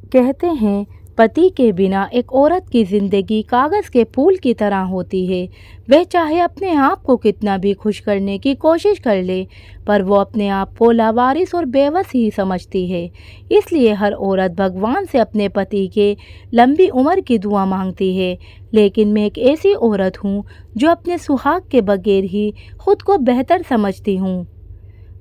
कहते हैं पति के बिना एक औरत की ज़िंदगी कागज़ के फूल की तरह होती है। वह चाहे अपने आप को कितना भी खुश करने की कोशिश कर ले, पर वो अपने आप को लावारिस और बेबस ही समझती है। इसलिए हर औरत भगवान से अपने पति के लंबी उम्र की दुआ मांगती है। लेकिन मैं एक ऐसी औरत हूँ जो अपने सुहाग के बगैर ही खुद को बेहतर समझती हूँ।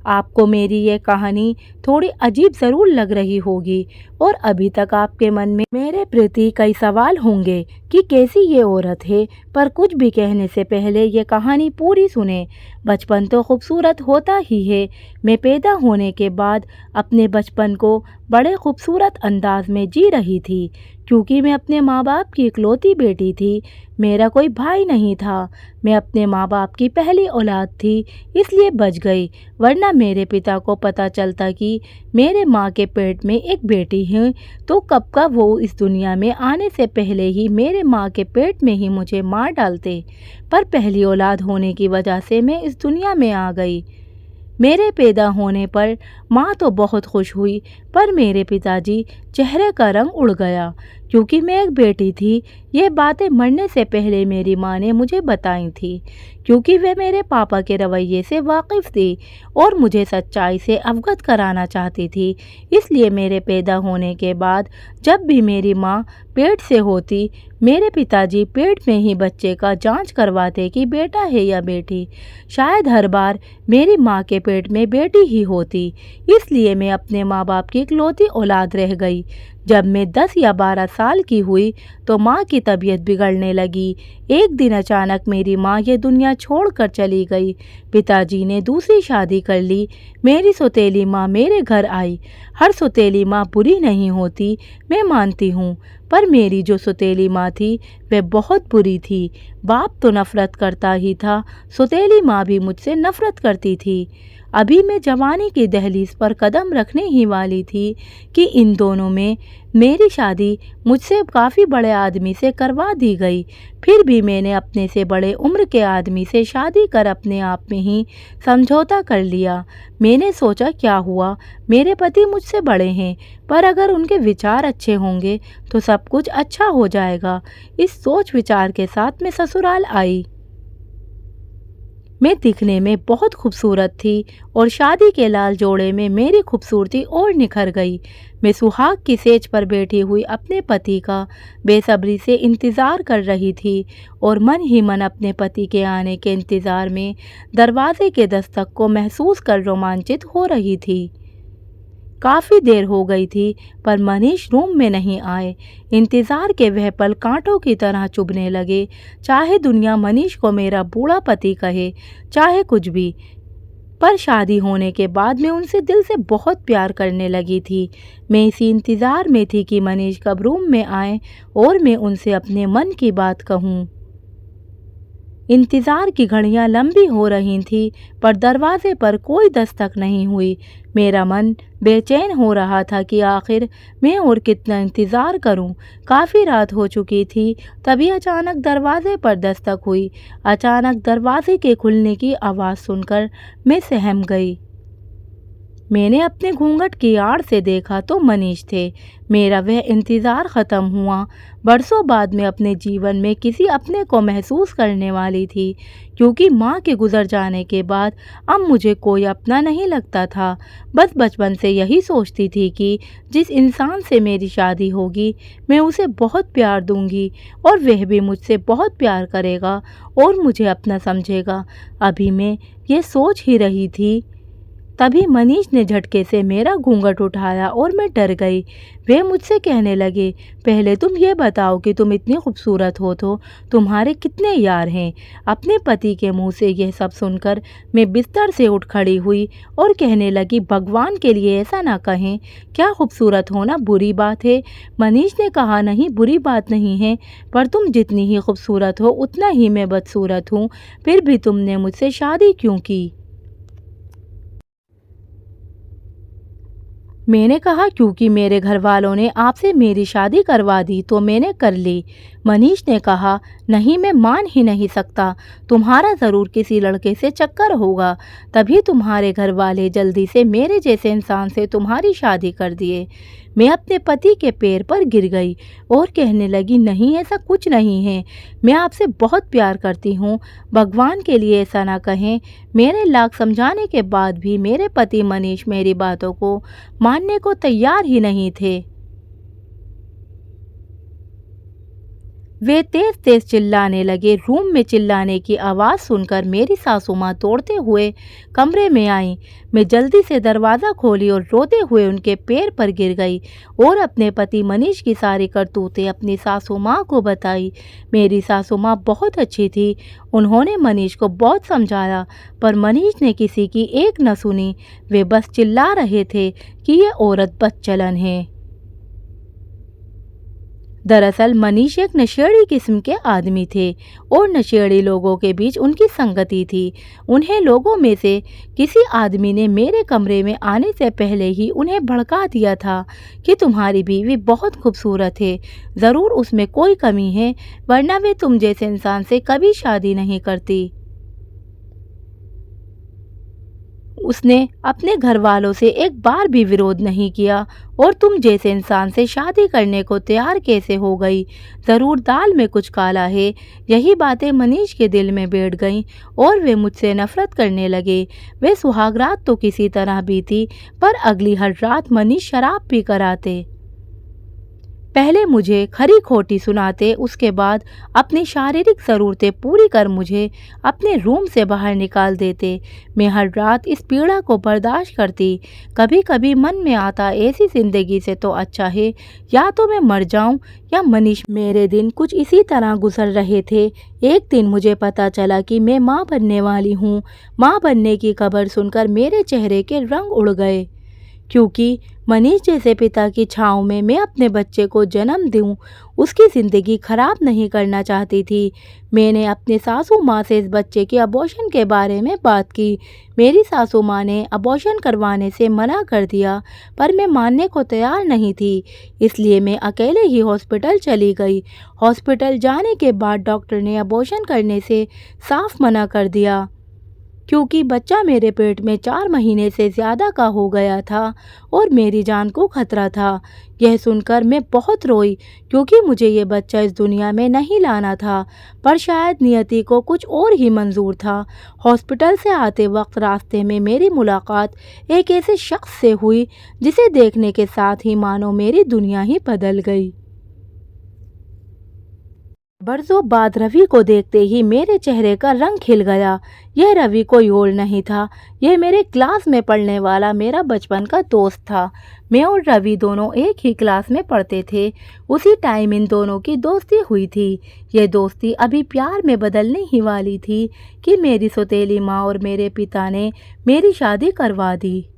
आपको मेरी ये कहानी थोड़ी अजीब ज़रूर लग रही होगी और अभी तक आपके मन में मेरे प्रति कई सवाल होंगे कि कैसी ये औरत है, पर कुछ भी कहने से पहले ये कहानी पूरी सुने। बचपन तो खूबसूरत होता ही है। मैं पैदा होने के बाद अपने बचपन को बड़े खूबसूरत अंदाज में जी रही थी, क्योंकि मैं अपने माँ बाप की इकलौती बेटी थी। मेरा कोई भाई नहीं था। मैं अपने माँ बाप की पहली औलाद थी, इसलिए बच गई, वरना मेरे पिता को पता चलता कि मेरे माँ के पेट में एक बेटी है तो कब का वो इस दुनिया में आने से पहले ही मेरे माँ के पेट में ही मुझे मार डालते। पर पहली औलाद होने की वजह से मैं इस दुनिया में आ गई। मेरे पैदा होने पर माँ तो बहुत खुश हुई, पर मेरे पिताजी चेहरे का रंग उड़ गया, क्योंकि मैं एक बेटी थी। ये बातें मरने से पहले मेरी माँ ने मुझे बताई थी, क्योंकि वे मेरे पापा के रवैये से वाकिफ़ थी और मुझे सच्चाई से अवगत कराना चाहती थी। इसलिए मेरे पैदा होने के बाद जब भी मेरी माँ पेट से होती, मेरे पिताजी पेट में ही बच्चे का जांच करवाते कि बेटा है या बेटी। शायद हर बार मेरी माँ के पेट में बेटी ही होती, इसलिए मैं अपने माँ बाप की इकलौती औलाद रह गई। जब मैं 10 या 12 साल की हुई तो माँ की तबीयत बिगड़ने लगी। एक दिन अचानक मेरी माँ ये दुनिया छोड़कर चली गई। पिताजी ने दूसरी शादी कर ली। मेरी सौतेली माँ मेरे घर आई। हर सौतेली माँ बुरी नहीं होती, मैं मानती हूँ, पर मेरी जो सौतेली माँ थी वह बहुत बुरी थी। बाप तो नफ़रत करता ही था, सौतेली माँ भी मुझसे नफ़रत करती थी। अभी मैं जवानी की दहलीज पर कदम रखने ही वाली थी कि इन दोनों में मेरी शादी मुझसे काफ़ी बड़े आदमी से करवा दी गई। फिर भी मैंने अपने से बड़े उम्र के आदमी से शादी कर अपने आप में ही समझौता कर लिया। मैंने सोचा क्या हुआ, मेरे पति मुझसे बड़े हैं, पर अगर उनके विचार अच्छे होंगे तो सब कुछ अच्छा हो जाएगा। इस सोच विचार के साथ मैं ससुराल आई। मैं दिखने में बहुत खूबसूरत थी और शादी के लाल जोड़े में मेरी खूबसूरती और निखर गई। मैं सुहाग की सेज पर बैठी हुई अपने पति का बेसब्री से इंतज़ार कर रही थी और मन ही मन अपने पति के आने के इंतज़ार में दरवाजे के दस्तक को महसूस कर रोमांचित हो रही थी। काफ़ी देर हो गई थी, पर मनीष रूम में नहीं आए। इंतज़ार के वह पल कांटों की तरह चुभने लगे। चाहे दुनिया मनीष को मेरा बूढ़ा पति कहे, चाहे कुछ भी, पर शादी होने के बाद मैं उनसे दिल से बहुत प्यार करने लगी थी। मैं इसी इंतज़ार में थी कि मनीष कब रूम में आए और मैं उनसे अपने मन की बात कहूँ। इंतज़ार की घड़ियां लंबी हो रही थीं, पर दरवाजे पर कोई दस्तक नहीं हुई। मेरा मन बेचैन हो रहा था कि आखिर मैं और कितना इंतज़ार करूं। काफ़ी रात हो चुकी थी। तभी अचानक दरवाजे पर दस्तक हुई। अचानक दरवाजे के खुलने की आवाज़ सुनकर मैं सहम गई। मैंने अपने घूंघट की आड़ से देखा तो मनीष थे। मेरा वह इंतज़ार ख़त्म हुआ। बरसों बाद मैं अपने जीवन में किसी अपने को महसूस करने वाली थी, क्योंकि माँ के गुज़र जाने के बाद अब मुझे कोई अपना नहीं लगता था। बस बचपन से यही सोचती थी कि जिस इंसान से मेरी शादी होगी मैं उसे बहुत प्यार दूंगी और वह भी मुझसे बहुत प्यार करेगा और मुझे अपना समझेगा। अभी मैं ये सोच ही रही थी, तभी मनीष ने झटके से मेरा घूंघट उठाया और मैं डर गई। वे मुझसे कहने लगे, पहले तुम ये बताओ कि तुम इतनी खूबसूरत हो तो तुम्हारे कितने यार हैं। अपने पति के मुंह से यह सब सुनकर मैं बिस्तर से उठ खड़ी हुई और कहने लगी, भगवान के लिए ऐसा ना कहें। क्या खूबसूरत होना बुरी बात है? मनीष ने कहा, नहीं, बुरी बात नहीं है, पर तुम जितनी ही खूबसूरत हो उतना ही मैं बदसूरत हूँ। फिर भी तुमने मुझसे शादी क्यों की? मैंने कहा, क्योंकि मेरे घर वालों ने आपसे मेरी शादी करवा दी तो मैंने कर ली। मनीष ने कहा, नहीं, मैं मान ही नहीं सकता। तुम्हारा ज़रूर किसी लड़के से चक्कर होगा, तभी तुम्हारे घर वाले जल्दी से मेरे जैसे इंसान से तुम्हारी शादी कर दिए। मैं अपने पति के पैर पर गिर गई और कहने लगी, नहीं, ऐसा कुछ नहीं है, मैं आपसे बहुत प्यार करती हूँ, भगवान के लिए ऐसा ना कहें। मेरे लाख समझाने के बाद भी मेरे पति मनीष मेरी बातों को मानने को तैयार ही नहीं थे। वे तेज तेज चिल्लाने लगे। रूम में चिल्लाने की आवाज़ सुनकर मेरी सासू माँ दौड़ते हुए कमरे में आई। मैं जल्दी से दरवाज़ा खोली और रोते हुए उनके पैर पर गिर गई और अपने पति मनीष की सारी करतूतें अपनी सासू माँ को बताई। मेरी सासू माँ बहुत अच्छी थी। उन्होंने मनीष को बहुत समझाया, पर मनीष ने किसी की एक न सुनी। वे बस चिल्ला रहे थे कि ये औरत बदचलन है। दरअसल मनीष एक नशेड़ी किस्म के आदमी थे और नशेड़ी लोगों के बीच उनकी संगति थी। उन्हें लोगों में से किसी आदमी ने मेरे कमरे में आने से पहले ही उन्हें भड़का दिया था कि तुम्हारी बीवी बहुत खूबसूरत है, ज़रूर उसमें कोई कमी है, वरना वे तुम जैसे इंसान से कभी शादी नहीं करती। उसने अपने घर वालों से एक बार भी विरोध नहीं किया और तुम जैसे इंसान से शादी करने को तैयार कैसे हो गई? ज़रूर दाल में कुछ काला है। यही बातें मनीष के दिल में बैठ गईं और वे मुझसे नफरत करने लगे। वे सुहागरात तो किसी तरह बीती, पर अगली हर रात मनीष शराब पी कर आते। पहले मुझे खरी खोटी सुनाते, उसके बाद अपनी शारीरिक ज़रूरतें पूरी कर मुझे अपने रूम से बाहर निकाल देते। मैं हर रात इस पीड़ा को बर्दाश्त करती। कभी कभी मन में आता, ऐसी ज़िंदगी से तो अच्छा है या तो मैं मर जाऊं या मनीष। मेरे दिन कुछ इसी तरह गुजर रहे थे। एक दिन मुझे पता चला कि मैं माँ बनने वाली हूँ। माँ बनने की खबर सुनकर मेरे चेहरे के रंग उड़ गए, क्योंकि मनीष जैसे पिता की छाँव में मैं अपने बच्चे को जन्म दूं, उसकी ज़िंदगी खराब नहीं करना चाहती थी। मैंने अपने सासू माँ से इस बच्चे के अबॉर्शन के बारे में बात की। मेरी सासू माँ ने अबॉर्शन करवाने से मना कर दिया, पर मैं मानने को तैयार नहीं थी, इसलिए मैं अकेले ही हॉस्पिटल चली गई। हॉस्पिटल जाने के बाद डॉक्टर ने अबॉर्शन करने से साफ मना कर दिया, क्योंकि बच्चा मेरे पेट में 4 महीने से ज़्यादा का हो गया था और मेरी जान को खतरा था। यह सुनकर मैं बहुत रोई, क्योंकि मुझे ये बच्चा इस दुनिया में नहीं लाना था, पर शायद नियति को कुछ और ही मंजूर था। हॉस्पिटल से आते वक्त रास्ते में मेरी मुलाकात एक ऐसे शख्स से हुई जिसे देखने के साथ ही मानो मेरी दुनिया ही बदल गई। बरसों बाद रवि को देखते ही मेरे चेहरे का रंग खिल गया। यह रवि कोई और नहीं था, यह मेरे क्लास में पढ़ने वाला मेरा बचपन का दोस्त था। मैं और रवि दोनों एक ही क्लास में पढ़ते थे। उसी टाइम इन दोनों की दोस्ती हुई थी। यह दोस्ती अभी प्यार में बदलने ही वाली थी कि मेरी सौतेली माँ और मेरे पिता ने मेरी शादी करवा दी।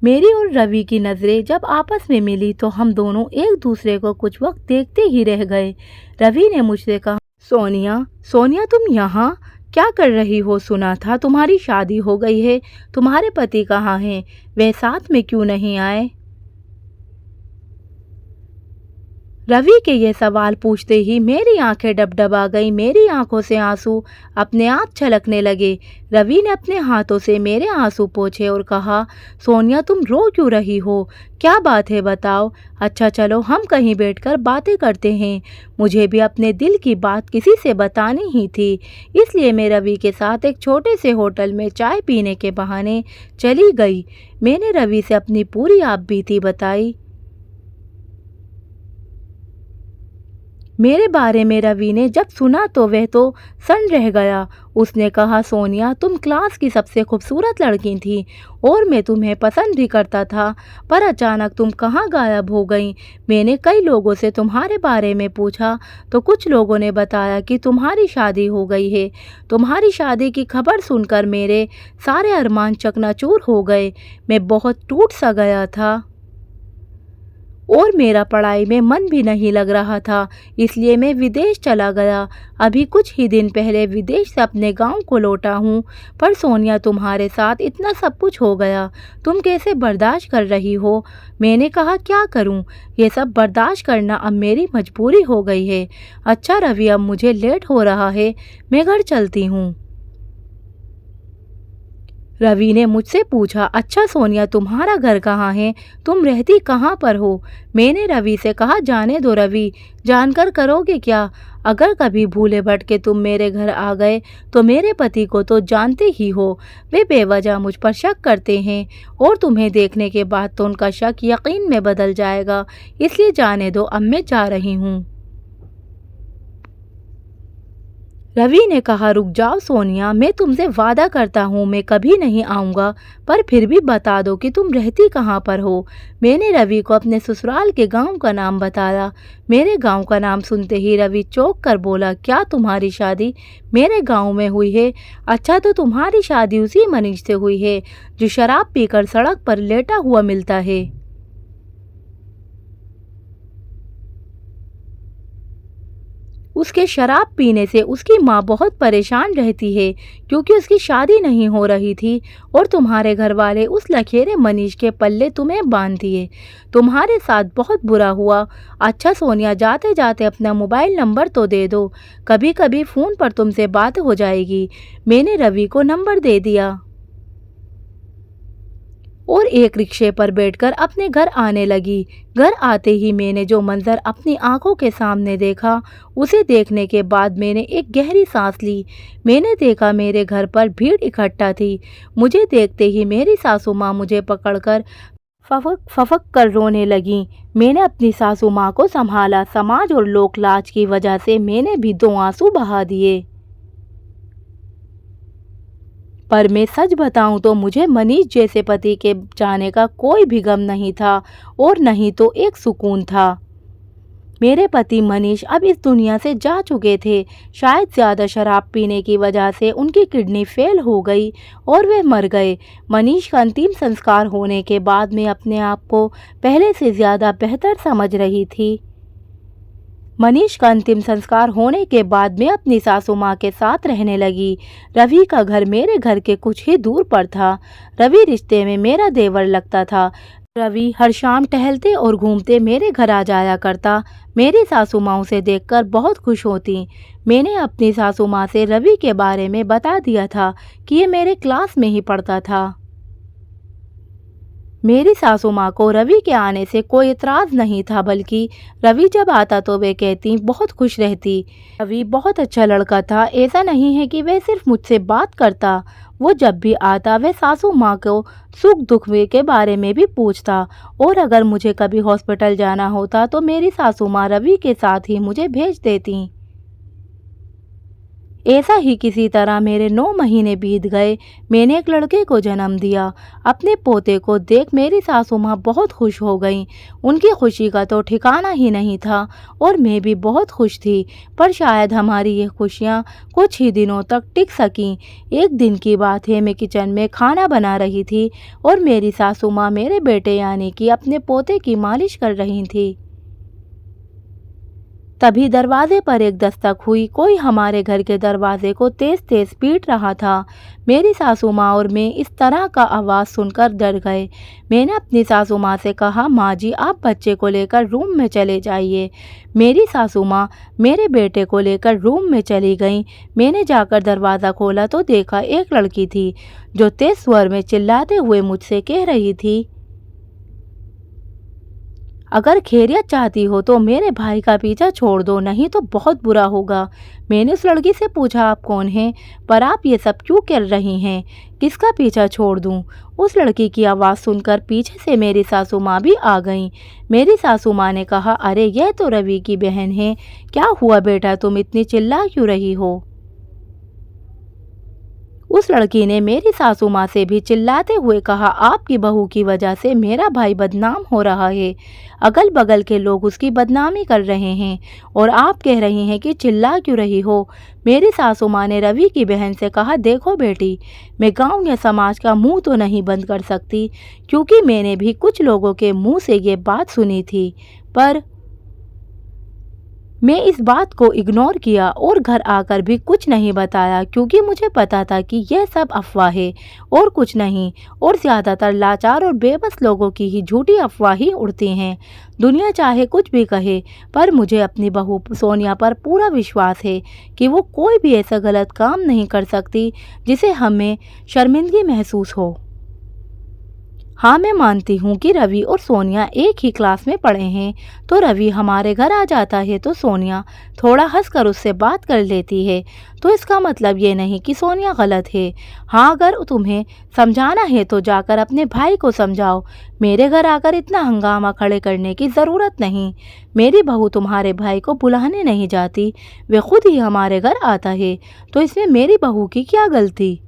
मेरी और रवि की नज़रें जब आपस में मिली तो हम दोनों एक दूसरे को कुछ वक्त देखते ही रह गए। रवि ने मुझसे कहा, सोनिया, सोनिया, तुम यहाँ क्या कर रही हो? सुना था तुम्हारी शादी हो गई है, तुम्हारे पति कहाँ हैं? वे साथ में क्यों नहीं आए? रवि के ये सवाल पूछते ही मेरी आंखें डबडबा गईं। मेरी आंखों से आंसू अपने आप छलकने लगे। रवि ने अपने हाथों से मेरे आंसू पोंछे और कहा, सोनिया, तुम रो क्यों रही हो? क्या बात है, बताओ। अच्छा चलो, हम कहीं बैठकर बातें करते हैं। मुझे भी अपने दिल की बात किसी से बतानी ही थी, इसलिए मैं रवि के साथ एक छोटे से होटल में चाय पीने के बहाने चली गई। मैंने रवि से अपनी पूरी आपबीती बताई। मेरे बारे में रवि ने जब सुना तो वह तो सन्न रह गया। उसने कहा, सोनिया, तुम क्लास की सबसे खूबसूरत लड़की थी और मैं तुम्हें पसंद भी करता था, पर अचानक तुम कहाँ गायब हो गई? मैंने कई लोगों से तुम्हारे बारे में पूछा तो कुछ लोगों ने बताया कि तुम्हारी शादी हो गई है। तुम्हारी शादी की खबर सुनकर मेरे सारे अरमान चकनाचूर हो गए। मैं बहुत टूट सा गया था और मेरा पढ़ाई में मन भी नहीं लग रहा था, इसलिए मैं विदेश चला गया। अभी कुछ ही दिन पहले विदेश से अपने गांव को लौटा हूँ। पर सोनिया, तुम्हारे साथ इतना सब कुछ हो गया, तुम कैसे बर्दाश्त कर रही हो? मैंने कहा, क्या करूँ, ये सब बर्दाश्त करना अब मेरी मजबूरी हो गई है। अच्छा रवि, अब मुझे लेट हो रहा है, मैं घर चलती हूँ। रवि ने मुझसे पूछा, अच्छा सोनिया, तुम्हारा घर कहाँ है? तुम रहती कहाँ पर हो? मैंने रवि से कहा, जाने दो रवि, जानकर करोगे क्या? अगर कभी भूले भटके तुम मेरे घर आ गए तो मेरे पति को तो जानते ही हो, वे बेवजह मुझ पर शक करते हैं और तुम्हें देखने के बाद तो उनका शक यकीन में बदल जाएगा, इसलिए जाने दो, अब मैं जा रही हूँ। रवि ने कहा, रुक जाओ सोनिया, मैं तुमसे वादा करता हूँ मैं कभी नहीं आऊँगा, पर फिर भी बता दो कि तुम रहती कहाँ पर हो। मैंने रवि को अपने ससुराल के गांव का नाम बताया। मेरे गांव का नाम सुनते ही रवि चौंक कर बोला, क्या तुम्हारी शादी मेरे गांव में हुई है? अच्छा, तो तुम्हारी शादी उसी मनीष से हुई है जो शराब पीकर सड़क पर लेटा हुआ मिलता है। उसके शराब पीने से उसकी माँ बहुत परेशान रहती है क्योंकि उसकी शादी नहीं हो रही थी और तुम्हारे घर वाले उस लखेरे मनीष के पल्ले तुम्हें बांध दिए। तुम्हारे साथ बहुत बुरा हुआ। अच्छा सोनिया, जाते जाते अपना मोबाइल नंबर तो दे दो, कभी कभी फ़ोन पर तुमसे बात हो जाएगी। मैंने रवि को नंबर दे दिया और एक रिक्शे पर बैठकर अपने घर आने लगी। घर आते ही मैंने जो मंजर अपनी आंखों के सामने देखा, उसे देखने के बाद मैंने एक गहरी सांस ली। मैंने देखा मेरे घर पर भीड़ इकट्ठा थी। मुझे देखते ही मेरी सासू माँ मुझे पकड़कर फफक फफक कर रोने लगी। मैंने अपनी सासू माँ को संभाला। समाज और लोक लाज की वजह से मैंने भी 2 आंसू बहा दिए। पर मैं सच बताऊं तो मुझे मनीष जैसे पति के जाने का कोई भी गम नहीं था और नहीं तो एक सुकून था। मेरे पति मनीष अब इस दुनिया से जा चुके थे। शायद ज़्यादा शराब पीने की वजह से उनकी किडनी फेल हो गई और वे मर गए। मनीष का अंतिम संस्कार होने के बाद मैं अपने आप को पहले से ज़्यादा बेहतर समझ रही थी। मनीष का अंतिम संस्कार होने के बाद मैं अपनी सासू माँ के साथ रहने लगी। रवि का घर मेरे घर के कुछ ही दूर पर था। रवि रिश्ते में मेरा देवर लगता था। रवि हर शाम टहलते और घूमते मेरे घर आ जाया करता। मेरी सासू माँ उसे देखकर बहुत खुश होती। मैंने अपनी सासू माँ से रवि के बारे में बता दिया था कि ये मेरे क्लास में ही पढ़ता था। मेरी सासू माँ को रवि के आने से कोई इतराज़ नहीं था, बल्कि रवि जब आता तो वे कहती बहुत खुश रहती। रवि बहुत अच्छा लड़का था। ऐसा नहीं है कि वह सिर्फ मुझसे बात करता, वो जब भी आता वह सासू माँ को सुख दुख के बारे में भी पूछता और अगर मुझे कभी हॉस्पिटल जाना होता तो मेरी सासू माँ रवि के साथ ही मुझे भेज देती। ऐसा ही किसी तरह मेरे 9 महीने बीत गए। मैंने एक लड़के को जन्म दिया। अपने पोते को देख मेरी सासू माँ बहुत खुश हो गईं। उनकी खुशी का तो ठिकाना ही नहीं था और मैं भी बहुत खुश थी। पर शायद हमारी ये खुशियाँ कुछ ही दिनों तक टिक सकीं। एक दिन की बात है, मैं किचन में खाना बना रही थी और मेरी सासू माँ मेरे बेटे यानी कि अपने पोते की मालिश कर रही थी। तभी दरवाजे पर एक दस्तक हुई। कोई हमारे घर के दरवाजे को तेज तेज पीट रहा था। मेरी सासू माँ और मैं इस तरह का आवाज़ सुनकर डर गए। मैंने अपनी सासू माँ से कहा, माँ जी आप बच्चे को लेकर रूम में चले जाइए। मेरी सासू माँ मेरे बेटे को लेकर रूम में चली गईं। मैंने जाकर दरवाज़ा खोला तो देखा एक लड़की थी जो तेज स्वर में चिल्लाते हुए मुझसे कह रही थी, अगर खैरियत चाहती हो तो मेरे भाई का पीछा छोड़ दो, नहीं तो बहुत बुरा होगा। मैंने उस लड़की से पूछा, आप कौन हैं? पर आप ये सब क्यों कर रही हैं? किसका पीछा छोड़ दूं? उस लड़की की आवाज़ सुनकर पीछे से मेरी सासू माँ भी आ गईं। मेरी सासू माँ ने कहा, अरे यह तो रवि की बहन है। क्या हुआ बेटा, तुम इतनी चिल्ला क्यों रही हो? उस लड़की ने मेरी सासू माँ से भी चिल्लाते हुए कहा, आपकी बहू की वजह से मेरा भाई बदनाम हो रहा है। अगल बगल के लोग उसकी बदनामी कर रहे हैं और आप कह रही हैं कि चिल्ला क्यों रही हो। मेरी सासू माँ ने रवि की बहन से कहा, देखो बेटी, मैं गांव या समाज का मुंह तो नहीं बंद कर सकती, क्योंकि मैंने भी कुछ लोगों के मुंह से ये बात सुनी थी, पर मैं इस बात को इग्नोर किया और घर आकर भी कुछ नहीं बताया, क्योंकि मुझे पता था कि यह सब अफवाह है और कुछ नहीं, और ज़्यादातर लाचार और बेबस लोगों की ही झूठी अफवाह ही उड़ती हैं। दुनिया चाहे कुछ भी कहे, पर मुझे अपनी बहू सोनिया पर पूरा विश्वास है कि वो कोई भी ऐसा गलत काम नहीं कर सकती जिसे हमें शर्मिंदगी महसूस हो। हाँ, मैं मानती हूँ कि रवि और सोनिया एक ही क्लास में पढ़े हैं, तो रवि हमारे घर आ जाता है तो सोनिया थोड़ा हंसकर उससे बात कर लेती है। तो इसका मतलब ये नहीं कि सोनिया गलत है। हाँ, अगर तुम्हें समझाना है तो जाकर अपने भाई को समझाओ। मेरे घर आकर इतना हंगामा खड़े करने की ज़रूरत नहीं। मेरी बहू तुम्हारे भाई को बुलाने नहीं जाती, वे खुद ही हमारे घर आता है, तो इसमें मेरी बहू की क्या गलती।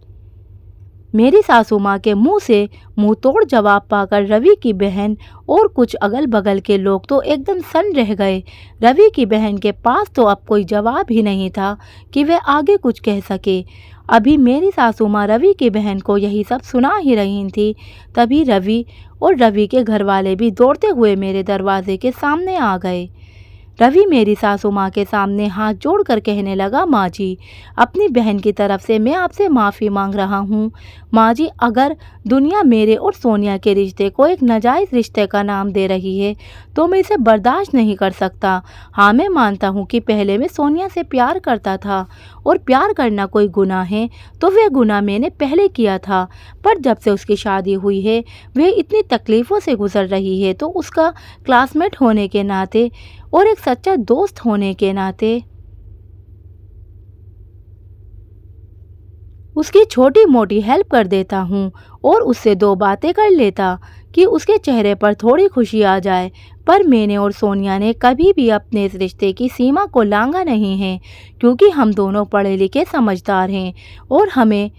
मेरी सासू माँ के मुंह से मुंह तोड़ जवाब पाकर रवि की बहन और कुछ अगल बगल के लोग तो एकदम सन्न रह गए। रवि की बहन के पास तो अब कोई जवाब ही नहीं था कि वह आगे कुछ कह सके। अभी मेरी सासू माँ रवि की बहन को यही सब सुना ही रही थी, तभी रवि और रवि के घर वाले भी दौड़ते हुए मेरे दरवाजे के सामने आ गए। रवि मेरी सासू माँ के सामने हाथ जोड़कर कहने लगा, माँ जी, अपनी बहन की तरफ से मैं आपसे माफ़ी मांग रहा हूँ। माँ जी, अगर दुनिया मेरे और सोनिया के रिश्ते को एक नाजायज़ रिश्ते का नाम दे रही है तो मैं इसे बर्दाश्त नहीं कर सकता। हाँ, मैं मानता हूँ कि पहले मैं सोनिया से प्यार करता था, और प्यार करना कोई गुनाह है तो वह गुनाह मैंने पहले किया था, पर जब से उसकी शादी हुई है वह इतनी तकलीफ़ों से गुजर रही है, तो उसका क्लासमेट होने के नाते और एक सच्चा दोस्त होने के नाते उसकी छोटी मोटी हेल्प कर देता हूँ और उससे दो बातें कर लेता कि उसके चेहरे पर थोड़ी खुशी आ जाए। पर मैंने और सोनिया ने कभी भी अपने इस रिश्ते की सीमा को लांघा नहीं है, क्योंकि हम दोनों पढ़े लिखे समझदार हैं और हमें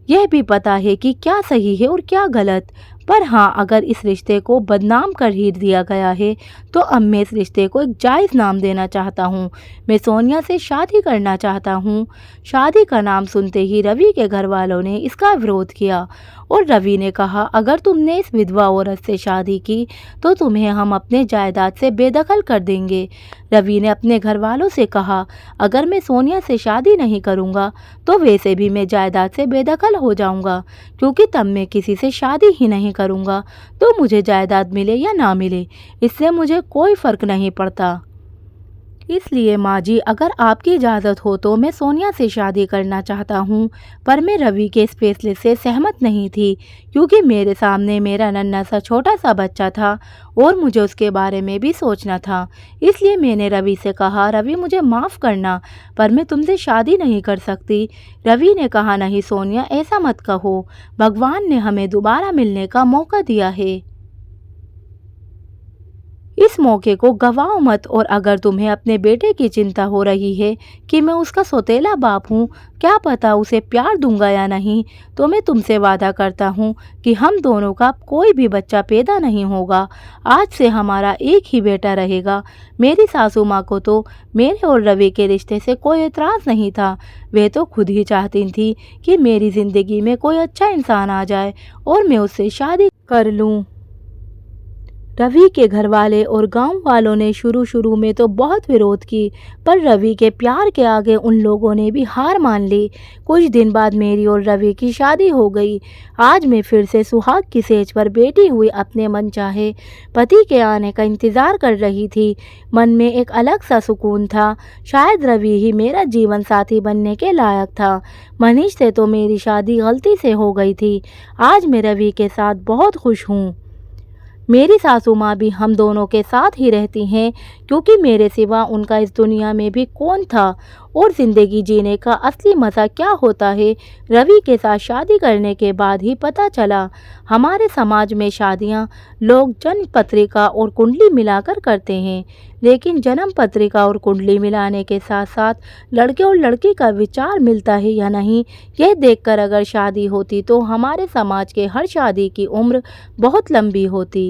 यह भी पता है कि क्या सही है और क्या गलत। पर हाँ, अगर इस रिश्ते को बदनाम कर ही दिया गया है तो अब मैं इस रिश्ते को एक जायज़ नाम देना चाहता हूँ। मैं सोनिया से शादी करना चाहता हूँ। शादी का नाम सुनते ही रवि के घर वालों ने इसका विरोध किया और रवि ने कहा, अगर तुमने इस विधवा औरत से शादी की तो तुम्हें हम अपने जायदाद से बेदखल कर देंगे। रवि ने अपने घर वालों से कहा, अगर मैं सोनिया से शादी नहीं करूँगा तो वैसे भी मैं जायदाद से बेदखल हो जाऊँगा, क्योंकि तब मैं किसी से शादी ही नहीं करूँगा, तो मुझे जायदाद मिले या ना मिले इससे मुझे कोई फ़र्क नहीं पड़ता। इसलिए माँ जी, अगर आपकी इजाज़त हो तो मैं सोनिया से शादी करना चाहता हूँ। पर मैं रवि के इस फैसले से सहमत नहीं थी, क्योंकि मेरे सामने मेरा नन्हा सा छोटा सा बच्चा था और मुझे उसके बारे में भी सोचना था। इसलिए मैंने रवि से कहा, रवि, मुझे माफ़ करना, पर मैं तुमसे शादी नहीं कर सकती। रवि ने कहा, नहीं सोनिया, ऐसा मत कहो, भगवान ने हमें दोबारा मिलने का मौका दिया है, इस मौके को गवाओ मत। और अगर तुम्हें अपने बेटे की चिंता हो रही है कि मैं उसका सौतेला बाप हूँ, क्या पता उसे प्यार दूंगा या नहीं, तो मैं तुमसे वादा करता हूँ कि हम दोनों का कोई भी बच्चा पैदा नहीं होगा। आज से हमारा एक ही बेटा रहेगा। मेरी सासू माँ को तो मेरे और रवि के रिश्ते से कोई एतराज़ नहीं था। वे तो खुद ही चाहती थी कि मेरी ज़िंदगी में कोई अच्छा इंसान आ जाए और मैं उससे शादी कर लूँ। रवि के घर वाले और गांव वालों ने शुरू में तो बहुत विरोध की, पर रवि के प्यार के आगे उन लोगों ने भी हार मान ली। कुछ दिन बाद मेरी और रवि की शादी हो गई। आज मैं फिर से सुहाग की सेज पर बैठी हुई अपने मनचाहे पति के आने का इंतज़ार कर रही थी। मन में एक अलग सा सुकून था। शायद रवि ही मेरा जीवन साथी बनने के लायक था। मनीष से तो मेरी शादी गलती से हो गई थी। आज मैं रवि के साथ बहुत खुश हूँ। मेरी सासू माँ भी हम दोनों के साथ ही रहती हैं, क्योंकि मेरे सिवा उनका इस दुनिया में भी कौन था और ज़िंदगी जीने का असली मज़ा क्या होता है, रवि के साथ शादी करने के बाद ही पता चला। हमारे समाज में शादियाँ लोग जन्म पत्रिका और कुंडली मिलाकर करते हैं, लेकिन जन्म पत्रिका और कुंडली मिलाने के साथ साथ लड़के और लड़की का विचार मिलता है या नहीं, यह देखकर अगर शादी होती तो हमारे समाज के हर शादी की उम्र बहुत लंबी होती।